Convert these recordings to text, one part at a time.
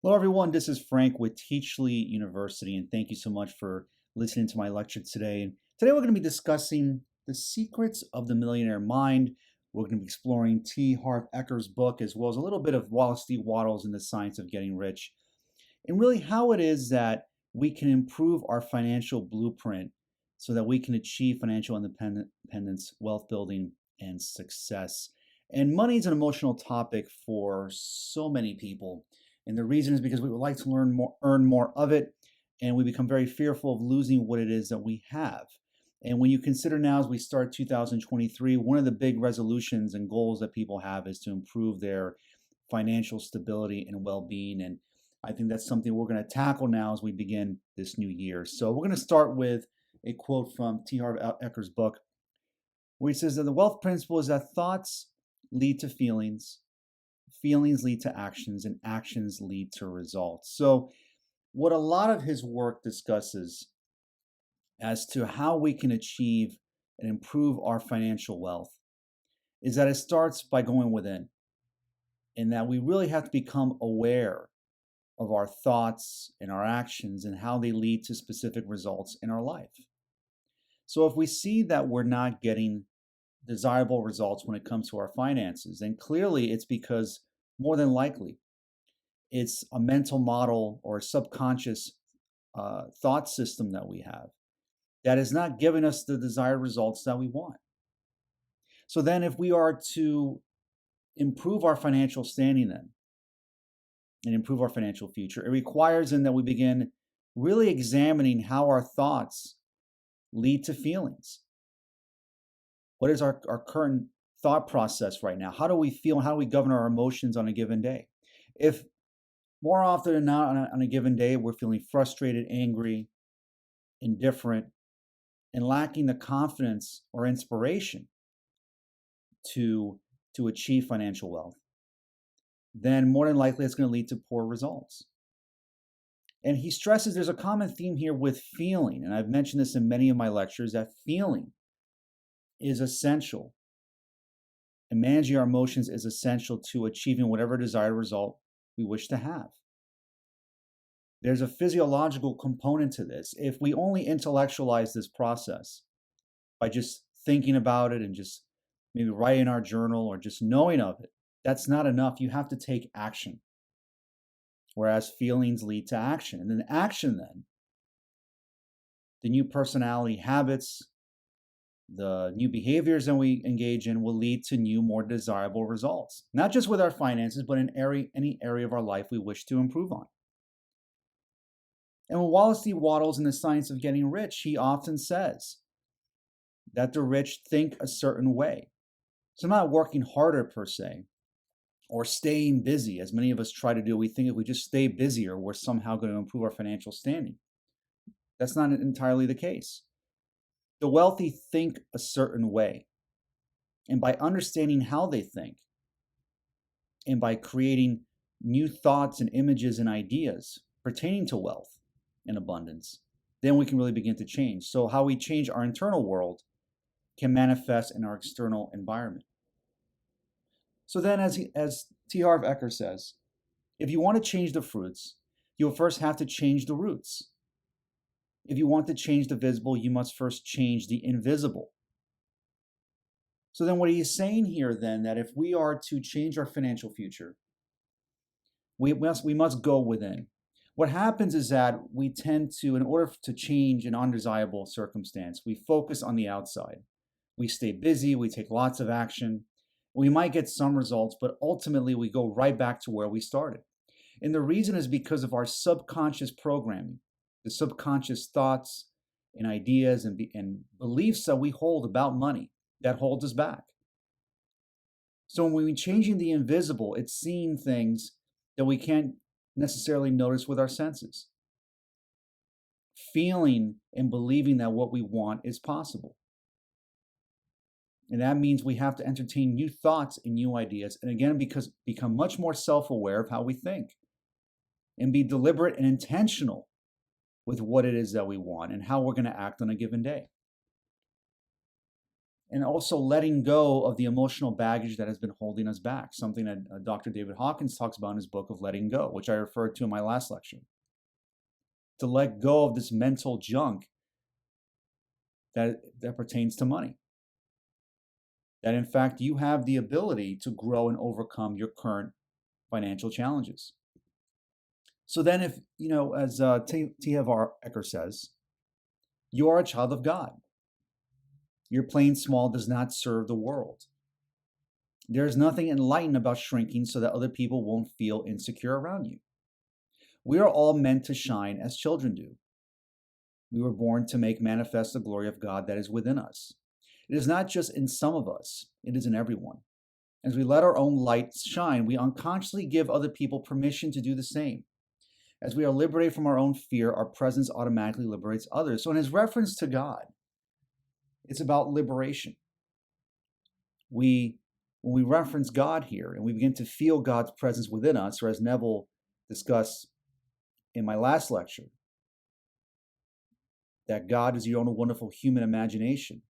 Hello, everyone. This is Frank with Teachly University, and thank you so much for listening to my lecture today. And today we're going to be discussing the secrets of the millionaire mind. We're going to be exploring T. Harv Eker's book, as well as a little bit of Wallace D. Wattles and the Science of Getting Rich, and really how it is that we can improve our financial blueprint so that we can achieve financial independence, wealth building, and success. And money is an emotional topic for so many people. And the reason is because we would like to earn more of it, and we become very fearful of losing what it is that we have. And when you consider now, as we start 2023, one of the big resolutions and goals that people have is to improve their financial stability and well-being. And I think that's something we're going to tackle now as we begin this new year. So we're going to start with a quote from T. Harv Eker's book, where he says that the wealth principle is that thoughts lead to feelings, feelings lead to actions, and actions lead to results. So what a lot of his work discusses as to how we can achieve and improve our financial wealth is that it starts by going within, and that we really have to become aware of our thoughts and our actions and how they lead to specific results in our life. So if we see that we're not getting desirable results when it comes to our finances, then clearly it's because more than likely it's a mental model or a subconscious thought system that we have that is not giving us the desired results that we want. So then if we are to improve our financial standing then and improve our financial future, it requires then that we begin really examining how our thoughts lead to feelings. What is our current thought process right now? How do we feel and how do we govern our emotions on a given day? If more often than not on a given day we're feeling frustrated, angry, indifferent, and lacking the confidence or inspiration to achieve financial wealth, then more than likely it's going to lead to poor results. And he stresses there's a common theme here with feeling, and I've mentioned this in many of my lectures, that feeling is essential. And managing our emotions is essential to achieving whatever desired result we wish to have. There's a physiological component to this. If we only intellectualize this process by just thinking about it and just maybe writing our journal or just knowing of it, that's not enough. You have to take action. Whereas feelings lead to action. And then action then, the new personality habits, the new behaviors that we engage in will lead to new, more desirable results. Not just with our finances, but in any area of our life we wish to improve on. And when Wallace D. Wattles in The Science of Getting Rich, he often says that the rich think a certain way. So not working harder per se, or staying busy, as many of us try to do. We think if we just stay busier, we're somehow going to improve our financial standing. That's not entirely the case. The wealthy think a certain way. And by understanding how they think, and by creating new thoughts and images and ideas pertaining to wealth and abundance, then we can really begin to change. So how we change our internal world can manifest in our external environment. So then as T. Harv Eker says, if you want to change the fruits, you'll first have to change the roots. If you want to change the visible, you must first change the invisible. So then what he's saying here then, that if we are to change our financial future, we must go within. What happens is that we tend to, in order to change an undesirable circumstance, we focus on the outside. We stay busy, we take lots of action. We might get some results, but ultimately we go right back to where we started. And the reason is because of our subconscious programming, the subconscious thoughts and ideas and beliefs that we hold about money that holds us back. So when we're changing the invisible, it's seeing things that we can't necessarily notice with our senses. Feeling and believing that what we want is possible. And that means we have to entertain new thoughts and new ideas. And again, become much more self-aware of how we think and be deliberate and intentional with what it is that we want and how we're going to act on a given day. and also letting go of the emotional baggage that has been holding us back, something that Dr. David Hawkins talks about in his book of Letting Go, which I referred to in my last lecture. To let go of this mental junk that pertains to money. That in fact, you have the ability to grow and overcome your current financial challenges. So then if, as T. Harv Eker says, you are a child of God. Your playing small does not serve the world. There is nothing enlightened about shrinking so that other people won't feel insecure around you. We are all meant to shine as children do. We were born to make manifest the glory of God that is within us. It is not just in some of us, it is in everyone. As we let our own light shine, we unconsciously give other people permission to do the same. As we are liberated from our own fear, our presence automatically liberates others. So in his reference to God, it's about liberation. When we reference God here and we begin to feel God's presence within us, or as Neville discussed in my last lecture, that God is your own wonderful human imagination,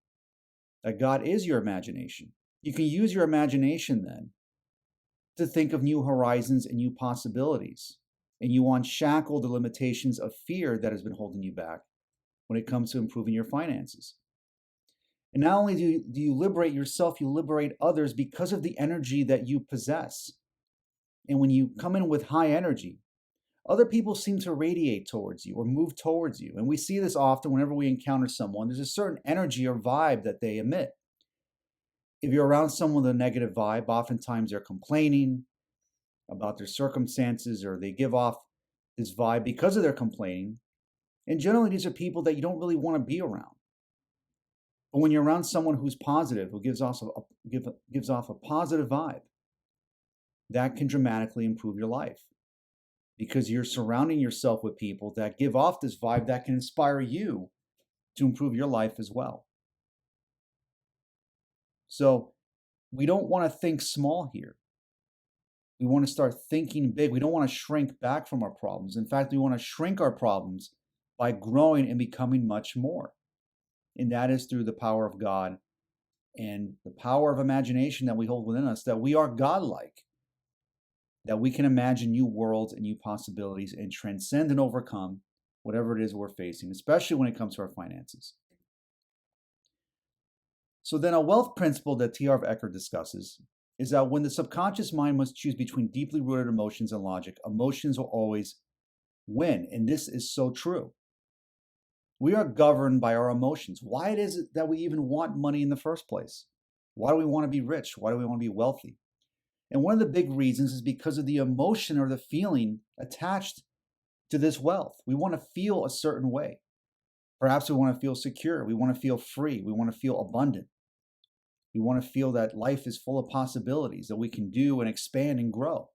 that God is your imagination. You can use your imagination then to think of new horizons and new possibilities. And you unshackle the limitations of fear that has been holding you back when it comes to improving your finances. And not only do you liberate yourself, you liberate others because of the energy that you possess. And when you come in with high energy, other people seem to radiate towards you or move towards you. And we see this often whenever we encounter someone. There's a certain energy or vibe that they emit. If you're around someone with a negative vibe, oftentimes they're complaining about their circumstances, or they give off this vibe because of their complaining. And generally, these are people that you don't really want to be around. But when you're around someone who's positive, who gives off a positive vibe, that can dramatically improve your life, because you're surrounding yourself with people that give off this vibe that can inspire you to improve your life as well. So we don't want to think small here. We want to start thinking big. We don't want to shrink back from our problems. In fact, we want to shrink our problems by growing and becoming much more. And that is through the power of God and the power of imagination that we hold within us, that we are godlike, that we can imagine new worlds and new possibilities and transcend and overcome whatever it is we're facing, especially when it comes to our finances. So then a wealth principle that T. Harv Eker discusses is that when the subconscious mind must choose between deeply rooted emotions and logic, emotions will always win. And this is so true. We are governed by our emotions. Why is it that we even want money in the first place? Why do we want to be rich? Why do we want to be wealthy? And one of the big reasons is because of the emotion or the feeling attached to this wealth. We want to feel a certain way. Perhaps we want to feel secure. We want to feel free. We want to feel abundant. We want to feel that life is full of possibilities, that we can do and expand and grow.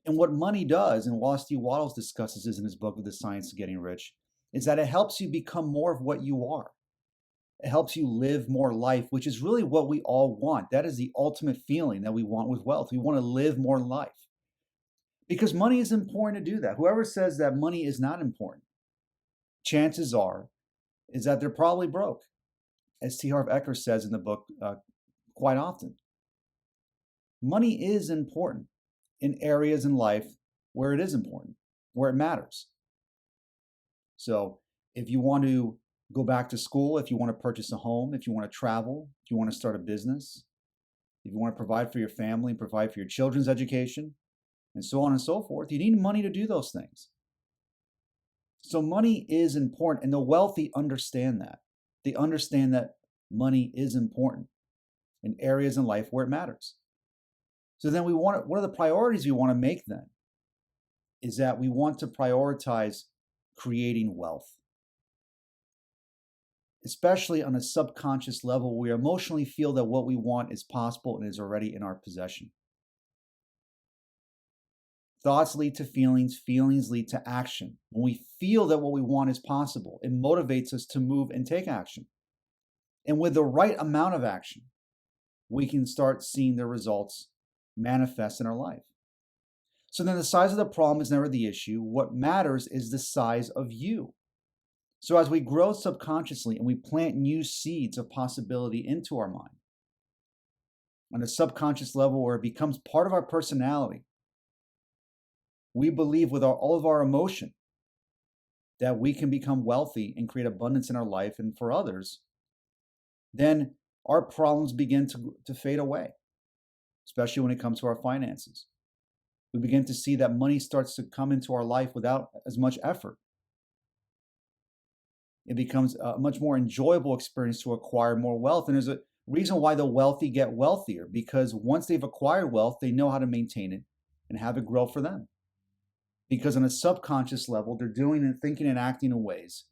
And what money does, and Wallace D. Wattles discusses this in his book, The Science of Getting Rich, is that it helps you become more of what you are. It helps you live more life, which is really what we all want. That is the ultimate feeling that we want with wealth. We want to live more life. Because money is important to do that. Whoever says that money is not important, chances are is that they're probably broke, as T. Harv Eker says in the book quite often. Money is important in areas in life where it is important, where it matters. So if you want to go back to school, if you want to purchase a home, if you want to travel, if you want to start a business, if you want to provide for your family, provide for your children's education, and so on and so forth, you need money to do those things. So money is important, and the wealthy understand that. They understand that money is important in areas in life where it matters. So then one of the priorities we want to make then is that we want to prioritize creating wealth, especially on a subconscious level where we emotionally feel that what we want is possible and is already in our possession. Thoughts lead to feelings, feelings lead to action. When we feel that what we want is possible, it motivates us to move and take action. And with the right amount of action, we can start seeing the results manifest in our life. So then the size of the problem is never the issue. What matters is the size of you. So as we grow subconsciously and we plant new seeds of possibility into our mind, on a subconscious level where it becomes part of our personality, we believe with all of our emotion that we can become wealthy and create abundance in our life and for others, then our problems begin to fade away, especially when it comes to our finances. We begin to see that money starts to come into our life without as much effort. It becomes a much more enjoyable experience to acquire more wealth. And there's a reason why the wealthy get wealthier, because once they've acquired wealth, they know how to maintain it and have it grow for them. Because on a subconscious level, they're doing and thinking and acting in ways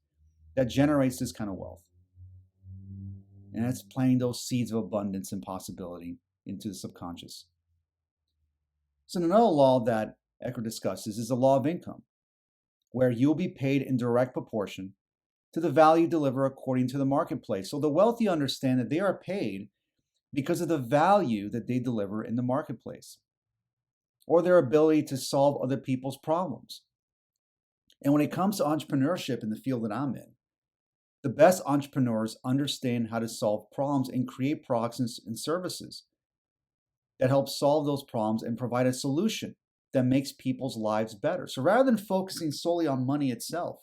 that generates this kind of wealth. And that's planting those seeds of abundance and possibility into the subconscious. So another law that Eckhart discusses is the law of income, where you'll be paid in direct proportion to the value delivered according to the marketplace. So the wealthy understand that they are paid because of the value that they deliver in the marketplace, or their ability to solve other people's problems. And when it comes to entrepreneurship in the field that I'm in, the best entrepreneurs understand how to solve problems and create products and services that help solve those problems and provide a solution that makes people's lives better. So rather than focusing solely on money itself,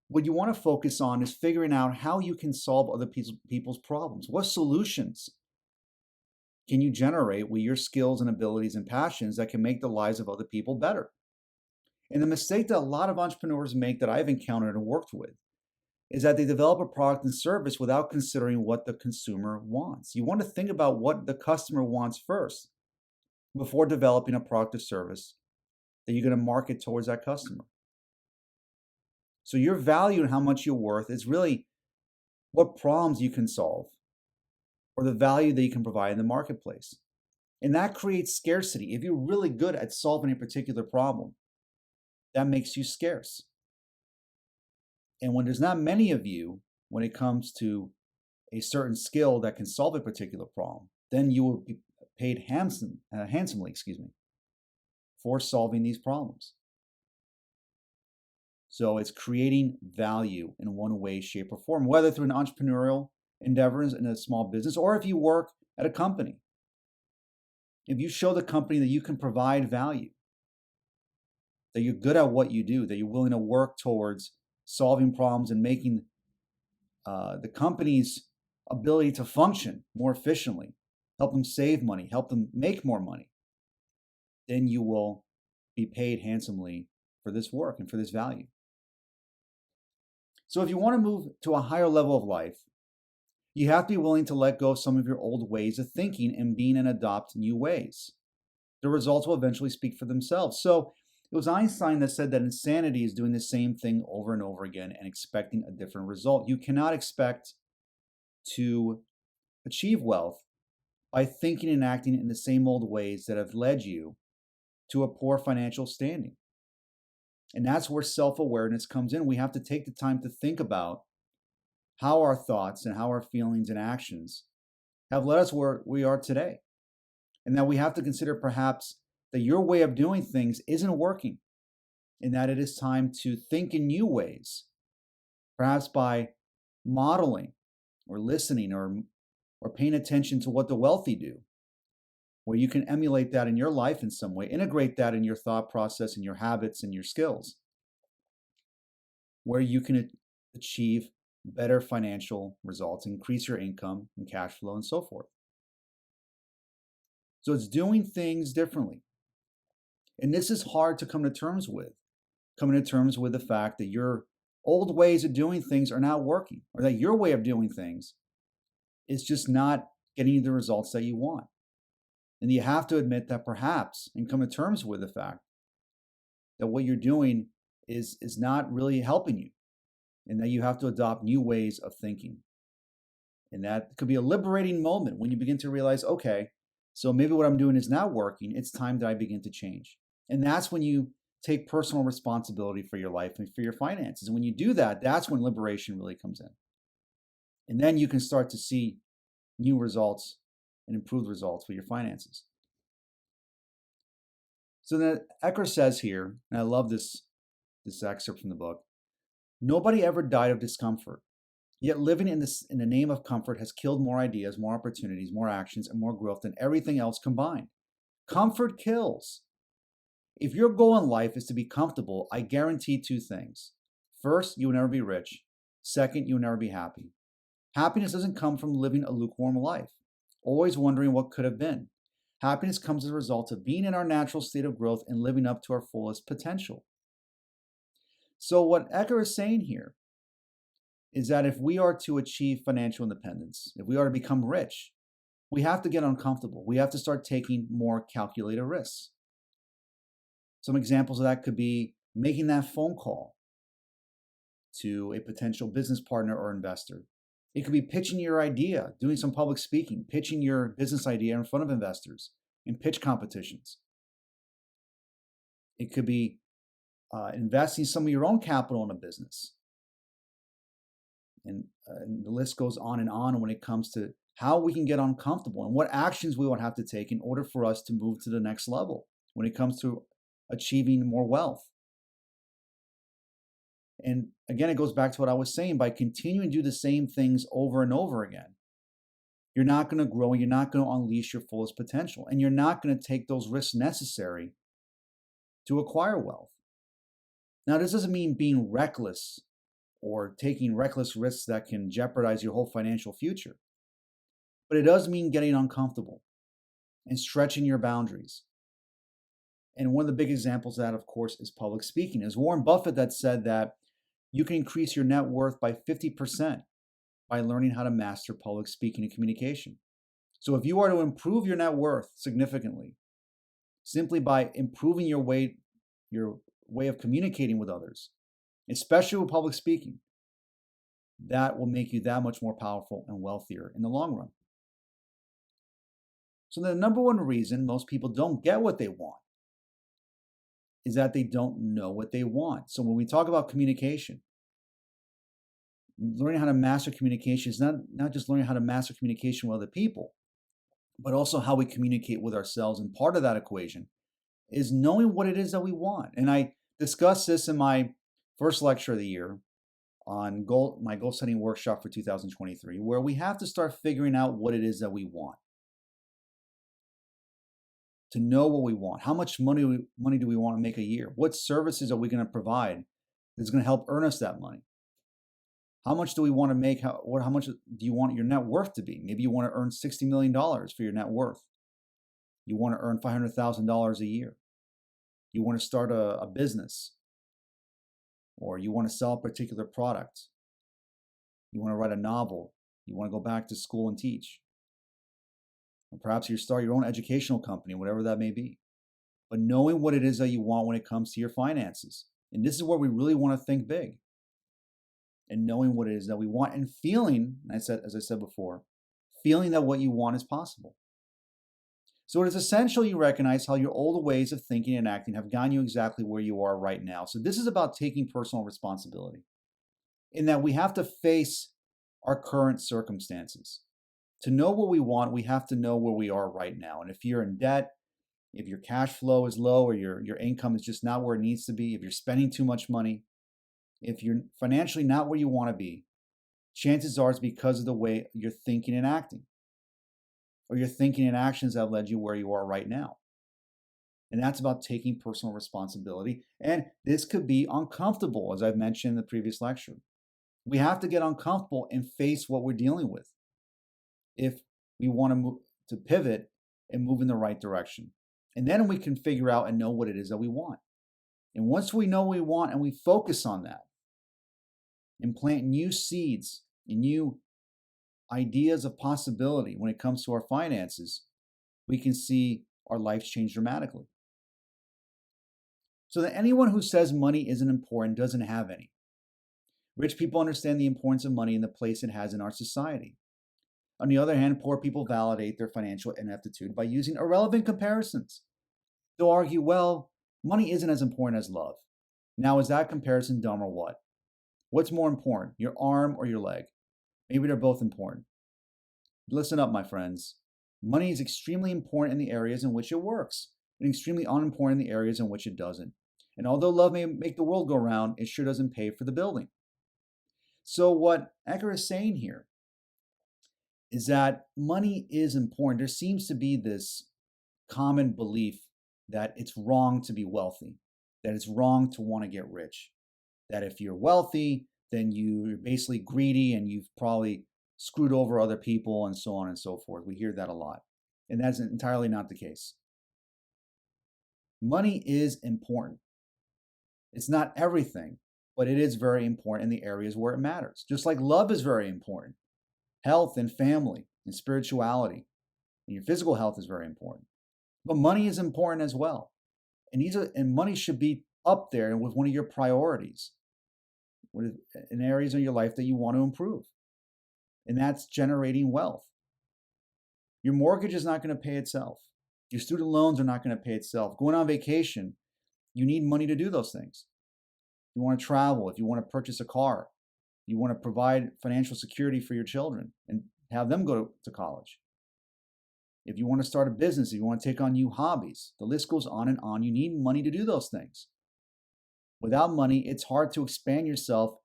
what you want to focus on is figuring out how you can solve other people's problems. What solutions can you generate with your skills and abilities and passions that can make the lives of other people better? And the mistake that a lot of entrepreneurs make that I've encountered and worked with is that they develop a product and service without considering what the consumer wants. You want to think about what the customer wants first before developing a product or service that you're going to market towards that customer. So your value and how much you're worth is really what problems you can solve or the value that you can provide in the marketplace. And that creates scarcity. If you're really good at solving a particular problem, that makes you scarce. And when there's not many of you, when it comes to a certain skill that can solve a particular problem, then you will be paid handsomely, for solving these problems. So it's creating value in one way, shape, or form, whether through an entrepreneurial endeavors in a small business or if you work at a company. If you show the company that you can provide value, that you're good at what you do, that you're willing to work towards solving problems and making the company's ability to function more efficiently, help them save money, help them make more money, then you will be paid handsomely for this work and for this value. So if you want to move to a higher level of life, you have to be willing to let go of some of your old ways of thinking and being and adopt new ways. The results will eventually speak for themselves. So it was Einstein that said that insanity is doing the same thing over and over again and expecting a different result. You cannot expect to achieve wealth by thinking and acting in the same old ways that have led you to a poor financial standing. And that's where self-awareness comes in. We have to take the time to think about how our thoughts and how our feelings and actions have led us where we are today. And that we have to consider perhaps that your way of doing things isn't working and that it is time to think in new ways, perhaps by modeling or listening or paying attention to what the wealthy do, where you can emulate that in your life in some way, integrate that in your thought process and your habits and your skills, where you can achieve better financial results, increase your income and cash flow and so forth. So it's doing things differently. And this is hard to come to terms with. Coming to terms with the fact that your old ways of doing things are not working, or that your way of doing things is just not getting you the results that you want. And you have to admit that perhaps and come to terms with the fact that what you're doing is not really helping you, and that you have to adopt new ways of thinking. And that could be a liberating moment when you begin to realize, okay, so maybe what I'm doing is not working. It's time that I begin to change. And that's when you take personal responsibility for your life and for your finances. And when you do that, that's when liberation really comes in. And then you can start to see new results and improved results for your finances. So then Eckhart says here, and I love this excerpt from the book, Nobody ever died of discomfort. Yet living in the name of comfort has killed more ideas, more opportunities, more actions, and more growth than everything else combined. Comfort kills. If your goal in life is to be comfortable, I guarantee two things. First, you will never be rich. Second, you will never be happy. Happiness doesn't come from living a lukewarm life, always wondering what could have been. Happiness comes as a result of being in our natural state of growth and living up to our fullest potential. So, what Ecker is saying here is that if we are to achieve financial independence, if we are to become rich, we have to get uncomfortable. We have to start taking more calculated risks. Some examples of that could be making that phone call to a potential business partner or investor. It could be pitching your idea, doing some public speaking, pitching your business idea in front of investors in pitch competitions. It could be investing some of your own capital in a business. And the list goes on and on when it comes to how we can get uncomfortable and what actions we would have to take in order for us to move to the next level when it comes to achieving more wealth. And again, it goes back to what I was saying. By continuing to do the same things over and over again, you're not going to grow, you're not going to unleash your fullest potential, and you're not going to take those risks necessary to acquire wealth. Now, this doesn't mean being reckless or taking reckless risks that can jeopardize your whole financial future. But it does mean getting uncomfortable and stretching your boundaries. And one of the big examples of that, of course, is public speaking. It was Warren Buffett that said that you can increase your net worth by 50% by learning how to master public speaking and communication. So if you are to improve your net worth significantly, simply by improving your way of communicating with others, especially with public speaking, that will make you that much more powerful and wealthier in the long run. So the number one reason most people don't get what they want is that they don't know what they want. So when we talk about communication, learning how to master communication is not just learning how to master communication with other people, but also how we communicate with ourselves. And part of that equation is knowing what it is that we want. And I discussed this in my first lecture of the year on my goal setting workshop for 2023, where we have to start figuring out what it is that we want. To know what we want. How much money do we want to make a year? What services are we going to provide that's going to help earn us that money? How much do we want to make? How much do you want your net worth to be? Maybe you want to earn $60 million for your net worth. You want to earn $500,000 a year. You want to start a business, or you want to sell a particular product. You want to write a novel. You want to go back to school and teach. Or perhaps you start your own educational company, whatever that may be. But knowing what it is that you want when it comes to your finances. And this is where we really want to think big. And knowing what it is that we want and feeling, as I said before, feeling that what you want is possible. So it is essential you recognize how your old ways of thinking and acting have gotten you exactly where you are right now. So this is about taking personal responsibility in that we have to face our current circumstances. To know what we want, we have to know where we are right now. And if you're in debt, if your cash flow is low or your income is just not where it needs to be, if you're spending too much money, if you're financially not where you want to be, chances are it's because of the way you're thinking and acting, or your thinking and actions that led you where you are right now. And that's about taking personal responsibility. And this could be uncomfortable, as I've mentioned in the previous lecture. We have to get uncomfortable and face what we're dealing with if we want to pivot and move in the right direction. And then we can figure out and know what it is that we want. And once we know what we want and we focus on that and plant new seeds and new ideas of possibility when it comes to our finances, we can see our lives change dramatically. So that anyone who says money isn't important doesn't have any. Rich people understand the importance of money and the place it has in our society. On the other hand, poor people validate their financial ineptitude by using irrelevant comparisons. They'll argue, well, money isn't as important as love. Now, is that comparison dumb or what? What's more important, your arm or your leg? Maybe they're both important. Listen up, my friends. Money is extremely important in the areas in which it works, and extremely unimportant in the areas in which it doesn't. And although love may make the world go round, it sure doesn't pay for the building. So, what Ecker is saying here is that money is important. There seems to be this common belief that it's wrong to be wealthy, that it's wrong to want to get rich, that if you're wealthy, then you're basically greedy and you've probably screwed over other people and so on and so forth. We hear that a lot. And that's entirely not the case. Money is important. It's not everything, but it is very important in the areas where it matters. Just like love is very important, health and family and spirituality, and your physical health is very important. But money is important as well. And money should be up there with one of your priorities in areas of your life that you want to improve. And that's generating wealth. Your mortgage is not going to pay itself. Your student loans are not going to pay itself. Going on vacation, you need money to do those things. If you want to travel, if you want to purchase a car, you want to provide financial security for your children and have them go to college. If you want to start a business, if you want to take on new hobbies, the list goes on and on. You need money to do those things. Without money, it's hard to expand yourself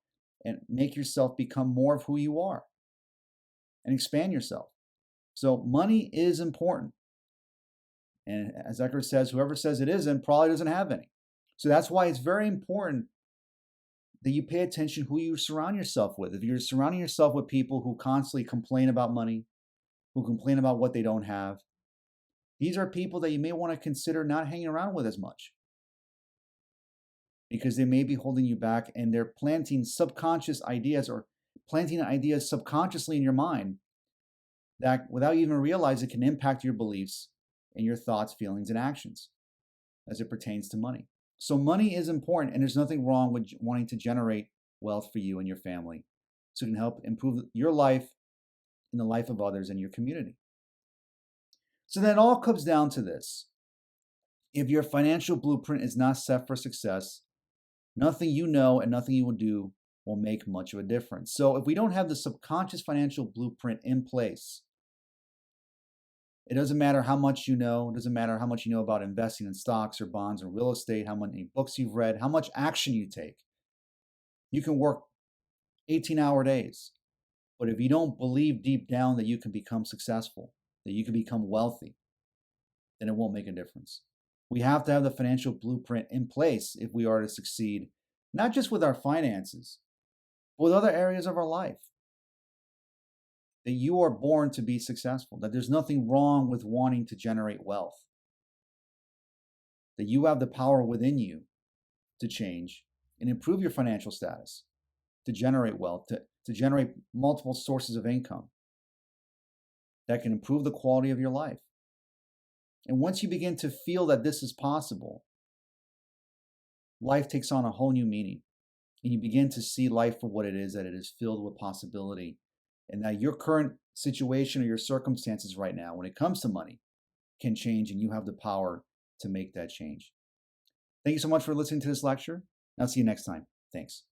and make yourself become more of who you are and expand yourself. So money is important. And as Eckert says, whoever says it isn't probably doesn't have any. So that's why it's very important that you pay attention who you surround yourself with. If you're surrounding yourself with people who constantly complain about money, who complain about what they don't have, these are people that you may want to consider not hanging around with as much, because they may be holding you back and they're planting subconscious ideas or planting ideas subconsciously in your mind that without you even realize it can impact your beliefs and your thoughts, feelings, and actions as it pertains to money. So money is important, and there's nothing wrong with wanting to generate wealth for you and your family so it can help improve your life and the life of others in your community. So then it all comes down to this. If your financial blueprint is not set for success, nothing you know and nothing you will do will make much of a difference. So if we don't have the subconscious financial blueprint in place, it doesn't matter how much you know. It doesn't matter how much you know about investing in stocks or bonds or real estate, how many books you've read, how much action you take. You can work 18-hour days, but if you don't believe deep down that you can become successful, that you can become wealthy, then it won't make a difference. We have to have the financial blueprint in place if we are to succeed, not just with our finances, but with other areas of our life. That you are born to be successful, that there's nothing wrong with wanting to generate wealth, that you have the power within you to change and improve your financial status, to generate wealth, to generate multiple sources of income that can improve the quality of your life. And once you begin to feel that this is possible, life takes on a whole new meaning. And you begin to see life for what it is, that it is filled with possibility. And that your current situation or your circumstances right now, when it comes to money, can change, and you have the power to make that change. Thank you so much for listening to this lecture. I'll see you next time. Thanks.